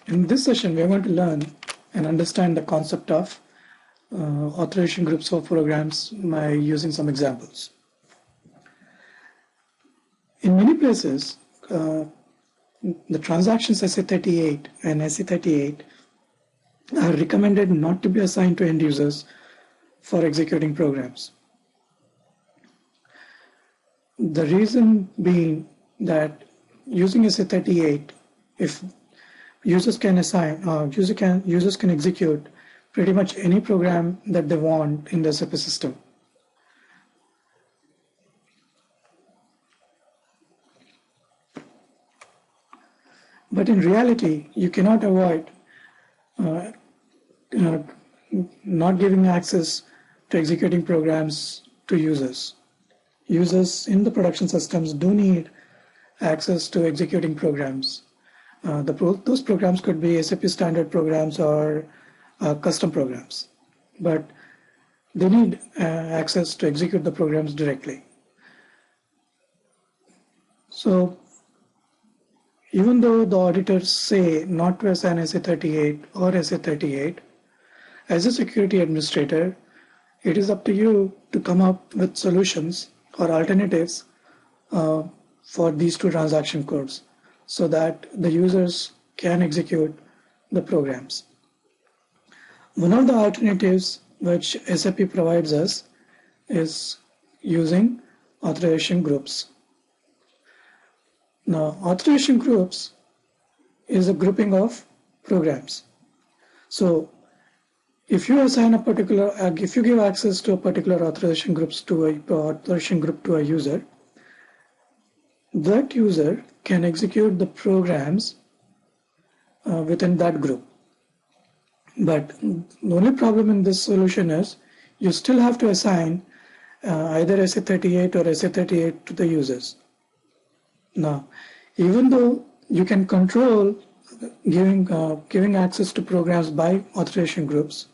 In this session, we are going to learn and understand the concept of authorization groups for programs by using some examples. In many places, the transactions SA38 and SA38 are recommended not to be assigned to end users for executing programs. The reason being that using SA38, if users can assign, users can execute pretty much any program that they want in the SAP system. But in reality, you cannot avoid not giving access to executing programs to users. Users in the production systems do need access to executing programs. Those programs could be SAP standard programs or custom programs, but they need access to execute the programs directly. So even though the auditors say not to assign SA38 or SA38, as a security administrator, it is up to you to come up with solutions or alternatives for these two transaction codes so that the users can execute the programs. One of the alternatives which SAP provides us is using authorization groups. Now, authorization groups is a grouping of programs. So, if you assign a particular, if you give access to a particular authorization group to a user, that user can execute the programs within that group. But the only problem in this solution is you still have to assign either SA38 or SA38 to the users. Now, even though you can control giving access to programs by authorization groups,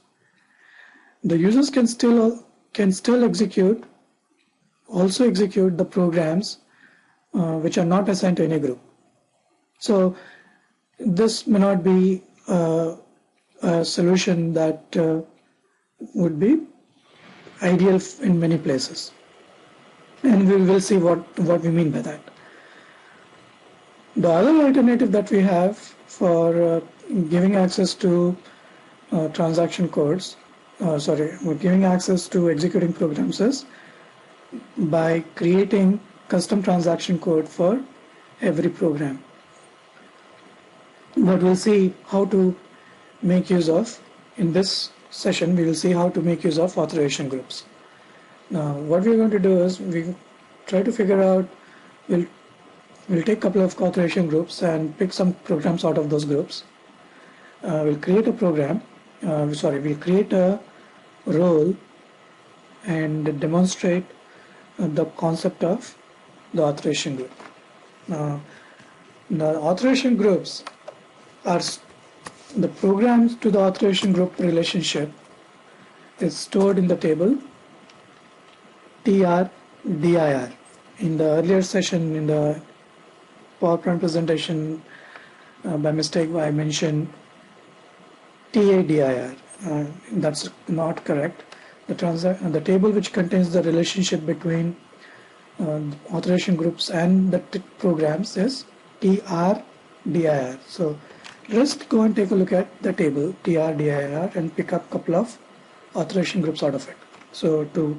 the users can still also execute the programs which are not assigned to any group. So this may not be a solution that would be ideal in many places, and we will see what we mean by that. The other alternative that we have for giving access to transaction codes, giving access to executing programs is by creating custom transaction code for every program. But we'll see how to make use of, in this session, we will see how to make use of authorization groups. Now, what we're going to do is we try to figure out, we'll take a couple of authorization groups and pick some programs out of those groups. We'll create a program, we'll create a role and demonstrate the concept of the authorization group. The authorization groups are the programs to the authorization group relationship is stored in the table TR-DIR. In the earlier session, in the PowerPoint presentation, by mistake I mentioned TADIR. That's not correct. The table which contains the relationship between authorization groups and the programs is TR-DIR. So just go and take a look at the table TR-DIR and pick up a couple of authorization groups out of it. So to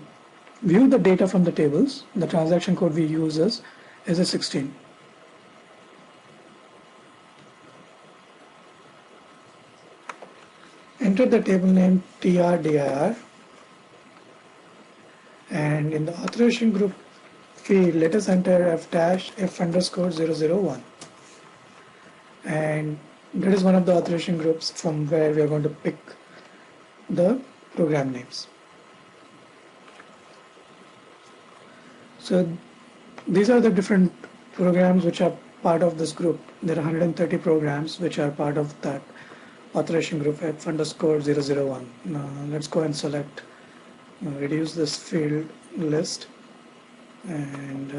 view the data from the tables, the transaction code we use is SA16. Enter the table name TR-DIR, and in the authorization group field, let us enter F-F_001, and that is one of the authorization groups from where we are going to pick the program names. So these are the different programs which are part of this group. There are 130 programs which are part of that authorization group F_001. Now let's go and select, reduce this field list and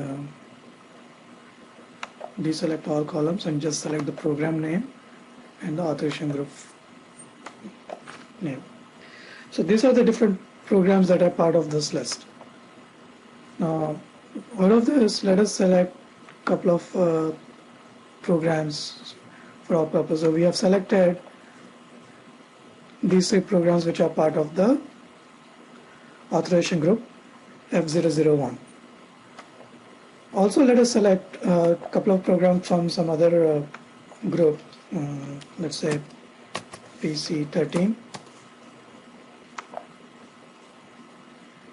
deselect all columns and just select the program name and the authorization group name. So these are the different programs that are part of this list. Now, out of this, let us select a couple of programs for our purpose. So we have selected these three programs which are part of the authorization group F001. Also, let us select a couple of programs from some other group, let's say PC13.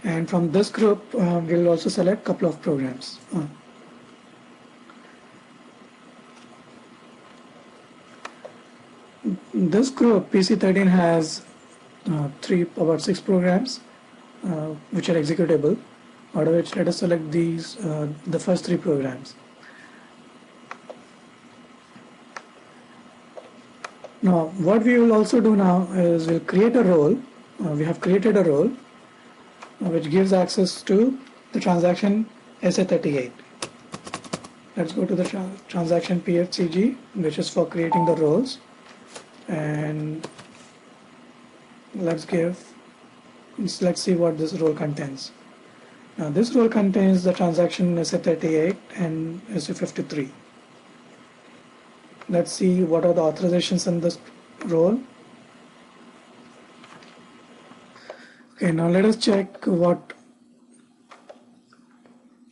And from this group, we'll also select a couple of programs. This group, PC13, has about 6 programs which are executable, out of which let us select these, the first 3 programs. Now, what we will also do now is we'll create a role. We have created a role which gives access to the transaction SA38. Let's go to the transaction PFCG, which is for creating the roles, and let's see what this role contains. Now this role contains the transaction SA38 and SA53. Let's see what are the authorizations in this role. Okay, now let us check what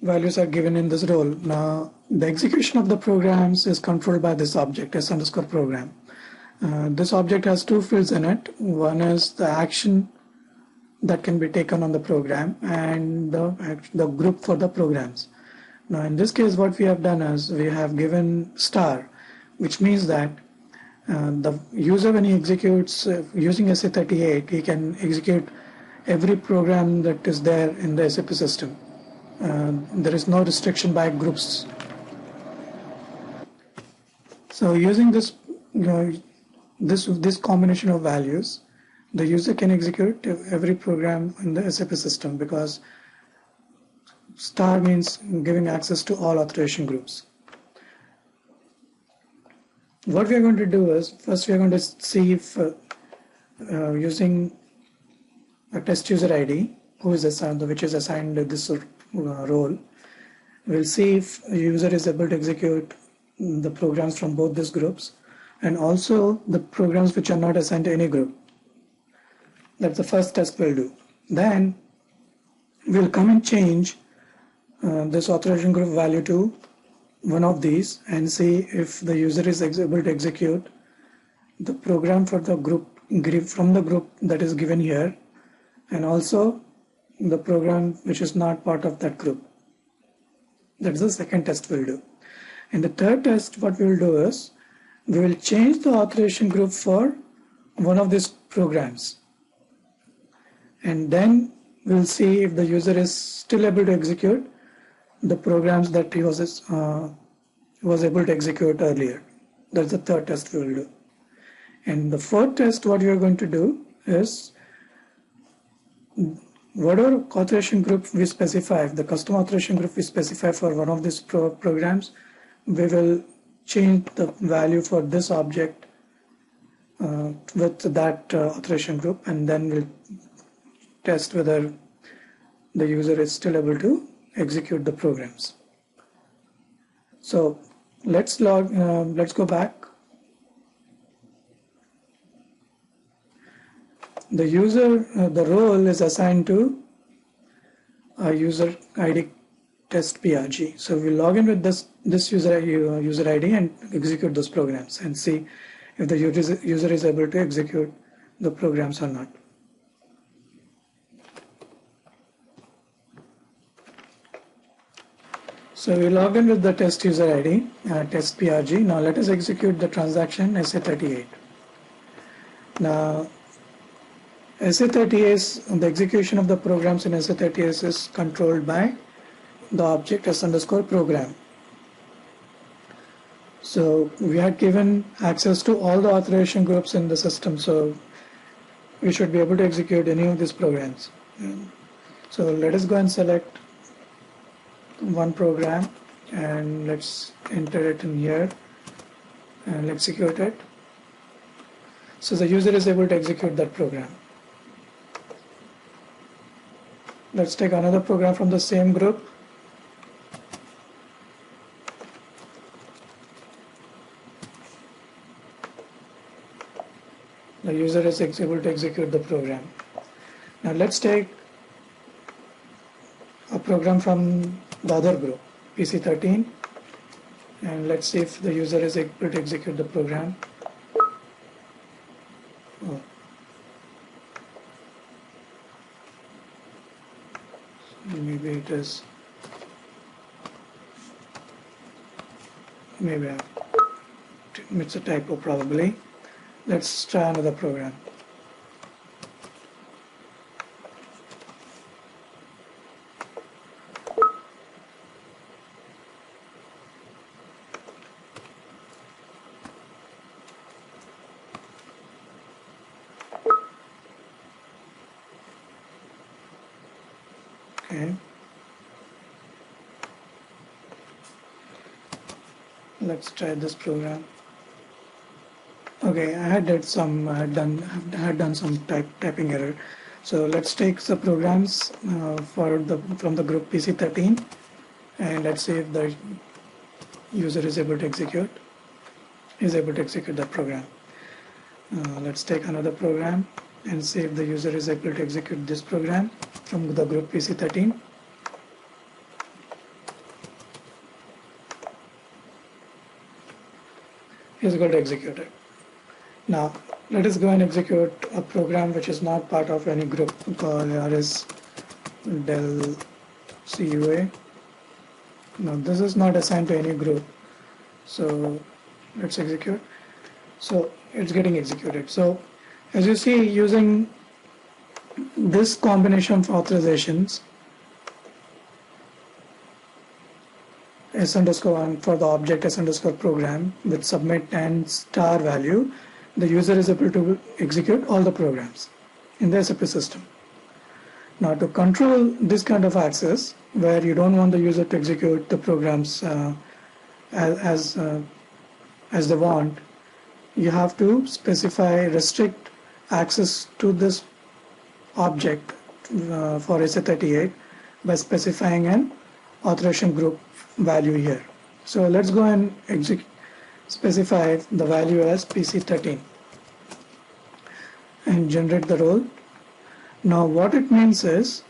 values are given in this role. Now the execution of the programs is controlled by this object s_program. This object has 2 fields in it. One is the action that can be taken on the program and the group for the programs. Now in this case what we have done is we have given star, which means that the user, when he executes using SA38, he can execute every program that is there in the SAP system. There is no restriction by groups. So using this this combination of values, the user can execute every program in the SAP system, because star means giving access to all authorization groups. What we are going to do is, first we are going to see if using a test user ID which is assigned this role, we'll see if a user is able to execute the programs from both these groups and also the programs which are not assigned to any group. That's the first test we'll do. Then we'll come and change this authorization group value to one of these and see if the user is able to execute the program for the group from the group that is given here, and also the program which is not part of that group. That's the second test we'll do. In the third test, what we will do is we will change the authorization group for one of these programs, and then we'll see if the user is still able to execute the programs that he was able to execute earlier. That's the third test we will do. And the fourth test, what we are going to do is, whatever authorization group we specify, the custom authorization group we specify for one of these programs, we will change the value for this object with that authorization group, and then we'll test whether the user is still able to execute the programs. So let's go back. The user, the role is assigned to a user ID test PRG. So we log in with this user ID and execute those programs and see if the user is able to execute the programs or not. So we log in with the test user ID, test PRG. Now let us execute the transaction SA38. Now SA38, the execution of the programs in SA38 is controlled by the object s_program. So we had given access to all the authorization groups in the system, so we should be able to execute any of these programs. So let us go and select one program and let's enter it in here and execute it. So the user is able to execute that program. Let's take another program from the same group. The user is able to execute the program. Now let's take a program from the other group, PC13, and let's see if the user is able to execute the program. Oh. Maybe it is, maybe it's a typo probably. Let's try another program. Okay. Let's try this program. Okay, I had done some typing error. So let's take the programs from the group PC13, and let's see if the user is able to execute that program. Let's take another program and see if the user is able to execute this program from the group PC13. He's going to execute it. Now let us go and execute a program which is not part of any group called RS del CUA. Now this is not assigned to any group, so let's execute. So it's getting executed. So as you see, using this combination of authorizations, s underscore one for the object s underscore program with submit and star value, the user is able to execute all the programs in the SAP system. Now to control this kind of access, where you don't want the user to execute the programs as they want, you have to specify restrict access to this object for SA38 by specifying an authorization group value here. So let's go and specify the value as PC13 and generate the role. Now what it means is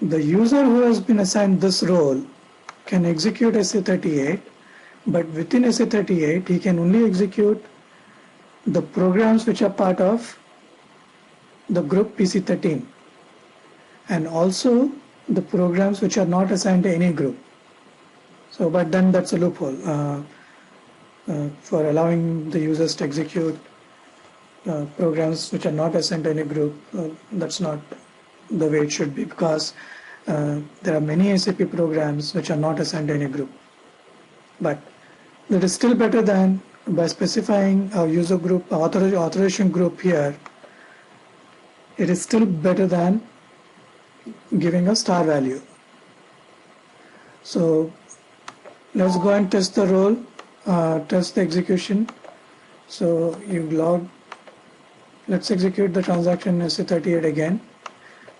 the user who has been assigned this role can execute SA38, but within SA38 he can only execute the programs which are part of the group PC13 and also the programs which are not assigned to any group. So but then that's a loophole for allowing the users to execute programs which are not assigned to any group. That's not the way it should be, because there are many SAP programs which are not assigned to any group. But that is still better than by specifying a user group, authorization group here. It is still better than giving a star value. So let's go and test the role, test the execution. So you log, let's execute the transaction SA38 again.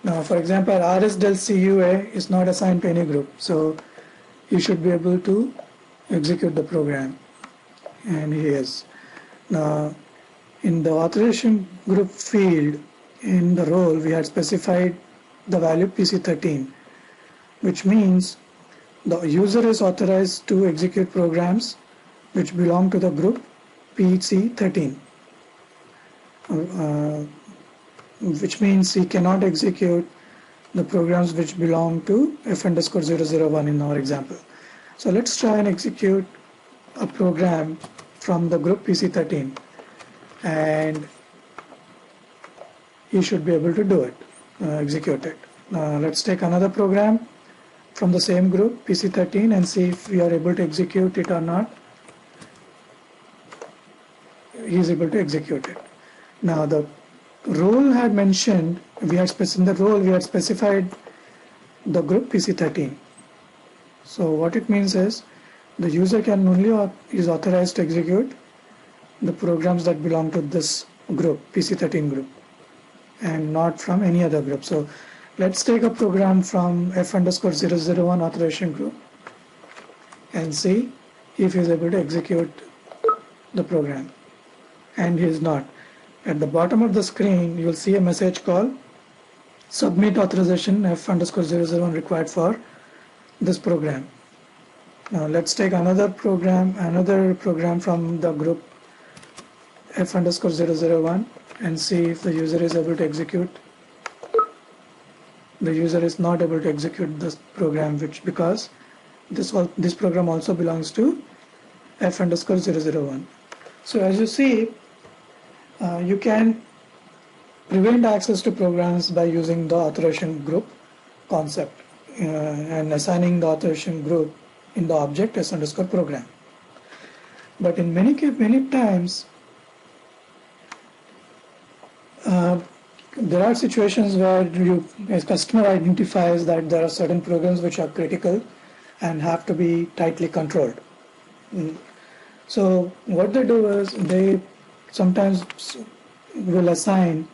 Now for example, RS del CUA is not assigned to any group, so you should be able to execute the program, and he is. Now in the authorization group field in the role, we had specified the value PC13, which means the user is authorized to execute programs which belong to the group PC13, which means he cannot execute the programs which belong to F_001 in our example. So let's try and execute a program from the group PC13, and you should be able to do it, execute it. Let's take another program from the same group PC13 and see if we are able to execute it or not. He is able to execute it. Now the role had mentioned, in the role we had specified the group PC13. So what it means is the user can only is authorized to execute the programs that belong to this group, PC13 group, and not from any other group. So let's take a program from F_001 authorization group and see if he is able to execute the program, and he is not. At the bottom of the screen you will see a message called submit authorization F_001 required for this program. Now let's take another program from the group F_001 and see if the user is able to execute. The user is not able to execute this program, because this program also belongs to F_001. So as you see, you can prevent access to programs by using the authorization group concept and assigning the authorization group in the object S_program. But in many times there are situations where a customer identifies that there are certain programs which are critical and have to be tightly controlled. So what they do is they sometimes will assign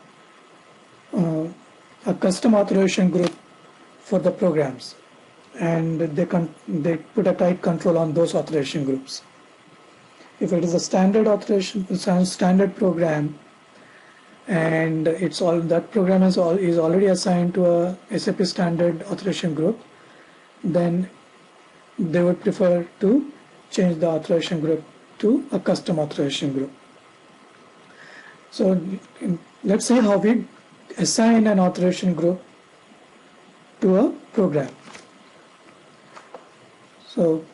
a custom authorization group for the programs, and they put a tight control on those authorization groups. If it is a standard program, and that program is already assigned to a SAP standard authorization group, then they would prefer to change the authorization group to a custom authorization group. So let's see how we assign an authorization group to a program. So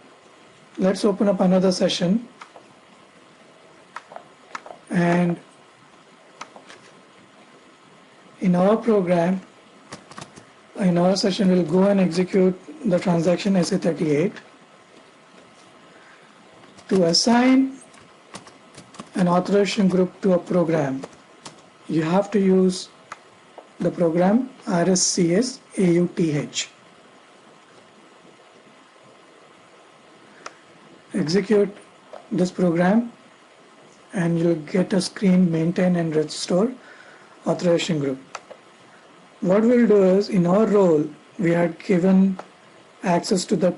let's open up another session, and in our program, in our session, we'll go and execute the transaction SA38. To assign an authorization group to a program, you have to use the program RSCS AUTH. Execute this program and you'll get a screen maintain and restore authorization group. What we'll do is, in our role, we had given access to the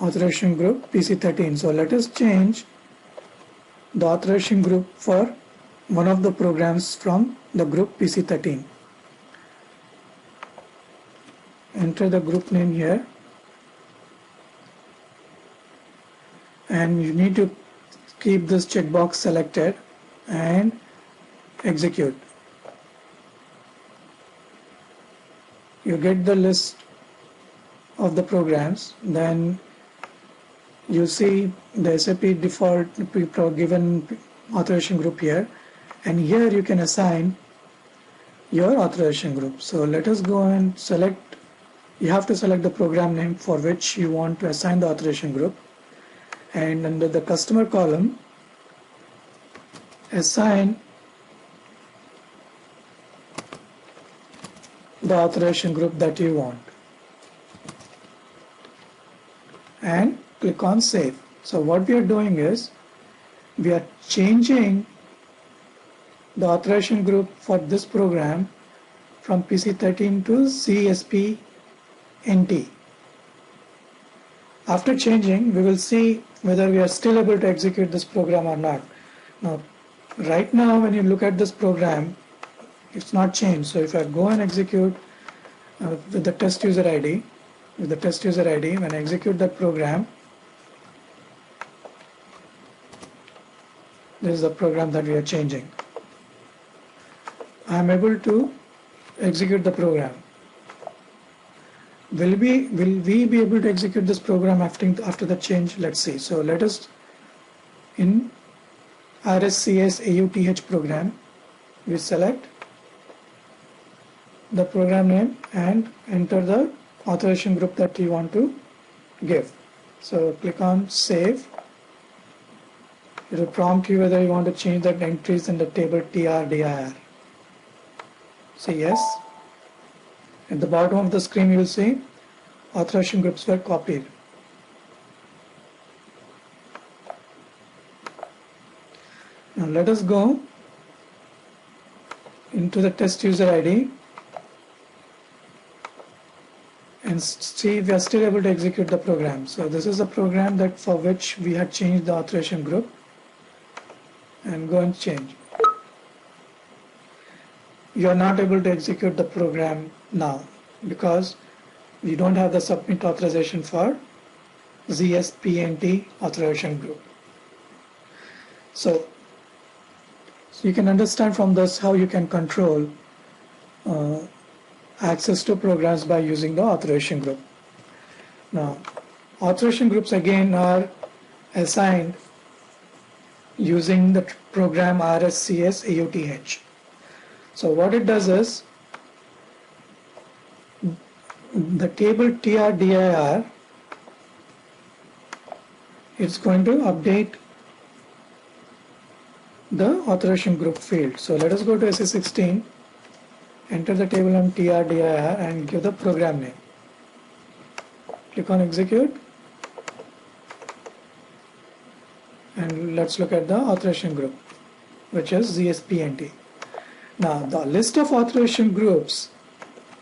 authorization group PC13. So let us change the authorization group for one of the programs from the group PC13. Enter the group name here, and you need to keep this checkbox selected and execute. You get the list of the programs, then you see the SAP default given authorization group here, and here you can assign your authorization group. So let us go and select. You have to select the program name for which you want to assign the authorization group, and under the customer column, assign the authorization group that you want, and click on save. So what we are doing is, we are changing the authorization group for this program from PC13 to CSP_NT. After changing, we will see whether we are still able to execute this program or not. Now, right now, when you look at this program, it's not changed. So if I go and execute with the test user ID, when I execute that program, this is the program that we are changing. I am able to execute the program. Will we be able to execute this program after the change? Let's see. So let us, in RSCS AUTH program, we select the program name and enter the authorization group that you want to give. So click on save. It will prompt you whether you want to change the entries in the table TR-DIR. Say yes. At the bottom of the screen you will see authorization groups were copied. Now let us go into the test user ID and see if we are still able to execute the program. So this is a program that for which we had changed the authorization group, and go and change. You are not able to execute the program now because we don't have the submit authorization for ZSPNT authorization group. So you can understand from this how you can control access to programs by using the authorization group. Now, authorization groups again are assigned using the program RSCS AUTH. So what it does is, the table TRDIR, it's going to update the authorization group field. So let us go to SE16, enter the table on TRDIR and give the program name. Click on execute, and let's look at the authorization group, which is ZSPNT. Now the list of authorization groups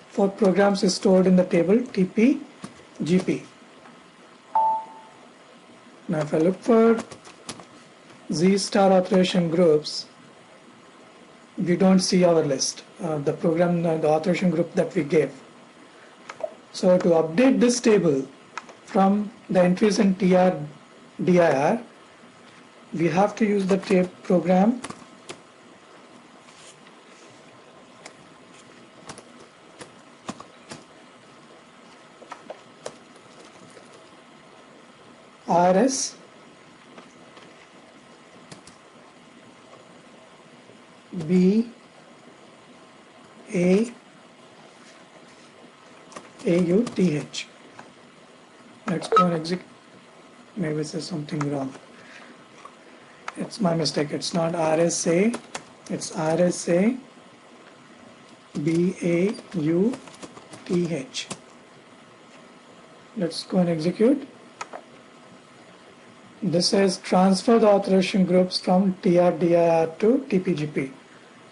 for programs is stored in the table TPGP. Now if I look for Z star authorization groups, we don't see our list, the program, the authorization group that we gave. So to update this table from the entries in TRDIR, we have to use the program RS B A AUTH. Let's go and execute. Maybe this is something wrong. It's my mistake. It's not RSA. It's RSA BAUTH. Let's go and execute. This says transfer the authorization groups from TRDIR to TPGP.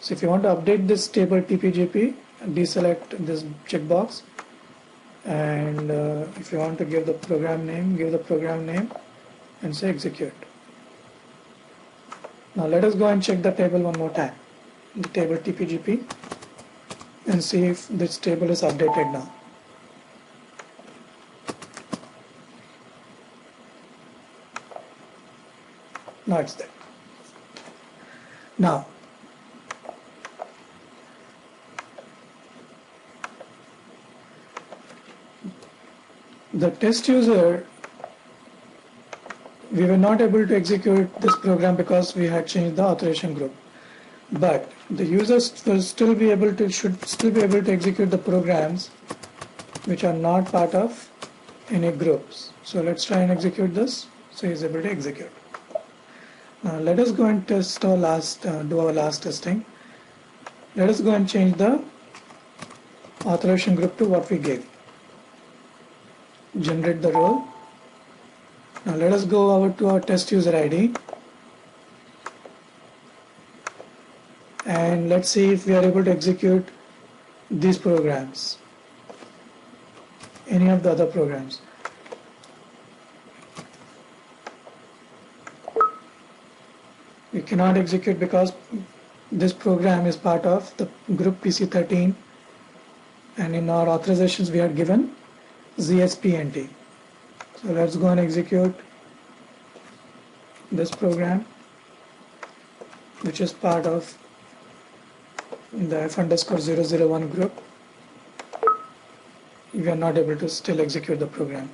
So if you want to update this table TPGP, deselect this checkbox, and if you want to give the program name, give the program name and say execute. Now let us go and check the table one more time, the table TPGP, and see if this table is updated now. Now it's there. Now the test user, we were not able to execute this program because we had changed the authorization group, but the users will still be able to, should still be able to execute the programs which are not part of any groups. So let's try and execute this. So he's able to execute. Now let us go and test our do our last testing. Let us go and change the authorization group to what we gave. Generate the role. Now let us go over to our test user ID and let's see if we are able to execute these programs, any of the other programs. We cannot execute because this program is part of the group PC13, and in our authorizations we had given ZSPNT. So let's go and execute this program, which is part of the F_001 group. We are not able to still execute the program.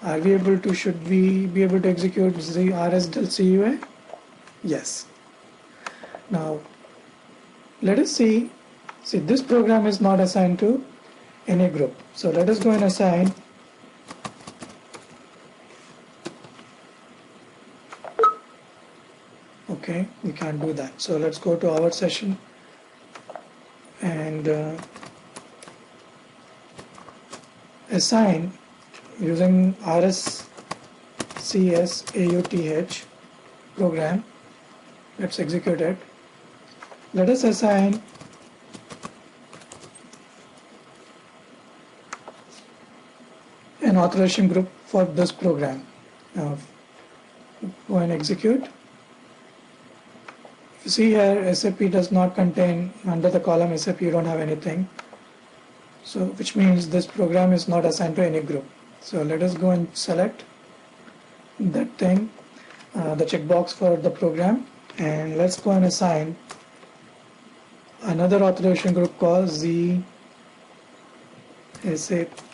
Are we able to, should we be able to execute the RSDEL-CUA? Yes. Now let us see this program is not assigned to any group. So let us go and assign okay, we can't do that. So let's go to our session and assign using RSCS AUTH program Let's execute it. Let us assign an authorization group for this program. Now go and execute. If you see here, SAP does not contain, under the column SAP you don't have anything. So which means this program is not assigned to any group. So let us go and select that thing, the checkbox for the program, and let's go and assign another authorization group called Z SAP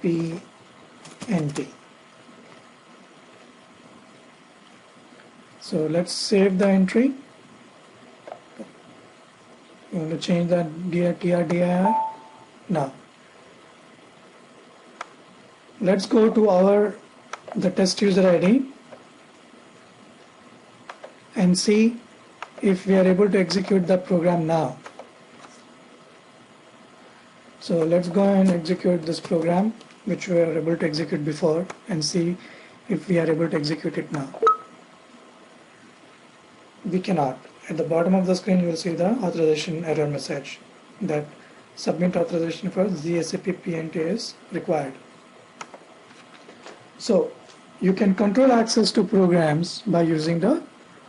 PNT. So let's save the entry. You want to change the TRDIR. Now let's go to the test user ID and see if we are able to execute the program now. So let's go and execute this program which we were able to execute before and see if we are able to execute it now. We cannot. At the bottom of the screen you will see the authorization error message that submit authorization for ZSAP PNT is required. So you can control access to programs by using the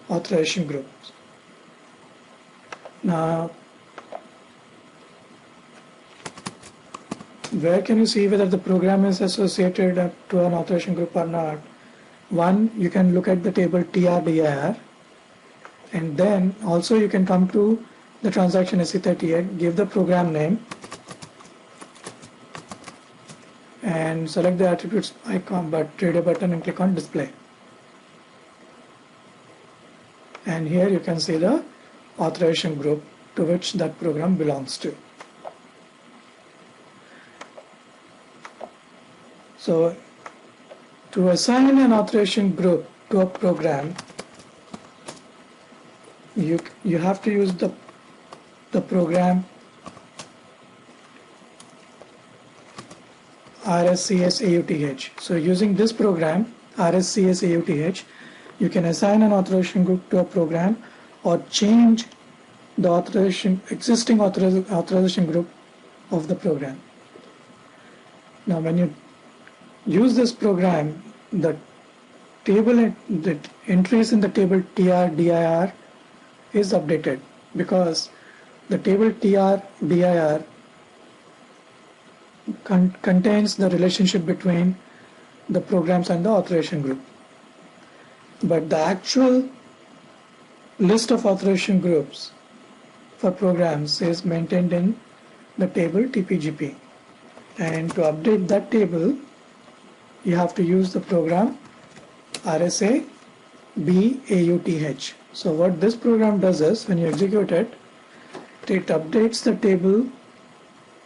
authorization groups. Now where can you see whether the program is associated to an authorization group or not? One, you can look at the table TRDIR, and then also you can come to the transaction SE38, give the program name and select the attributes icon trader button and click on display. And here you can see the authorization group to which that program belongs to. So to assign an authorization group to a program, you have to use the program RSCS-AUTH. So using this program RSCS-AUTH, you can assign an authorization group to a program or change the existing authorization group of the program. Now when you use this program, the entries in the table TRDIR is updated because the table TRDIR contains the relationship between the programs and the authorization group. But the actual list of authorization groups for programs is maintained in the table TPGP. And to update that table, you have to use the program RSA-BAUTH. So what this program does is, when you execute it, it updates the table,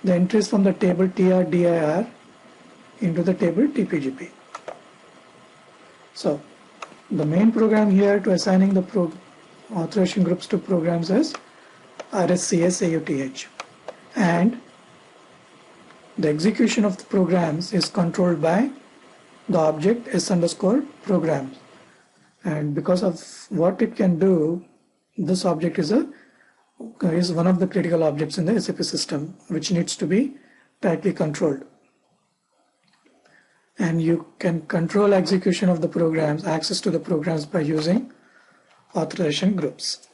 the entries from the table TRDIR into the table TPGP. So the main program here to assigning the authorization groups to programs is RSCS-AUTH, and the execution of the programs is controlled by the object s_programs, and because of what it can do, this object is one of the critical objects in the SAP system which needs to be tightly controlled. And you can control execution of the programs, access to the programs, by using authorization groups.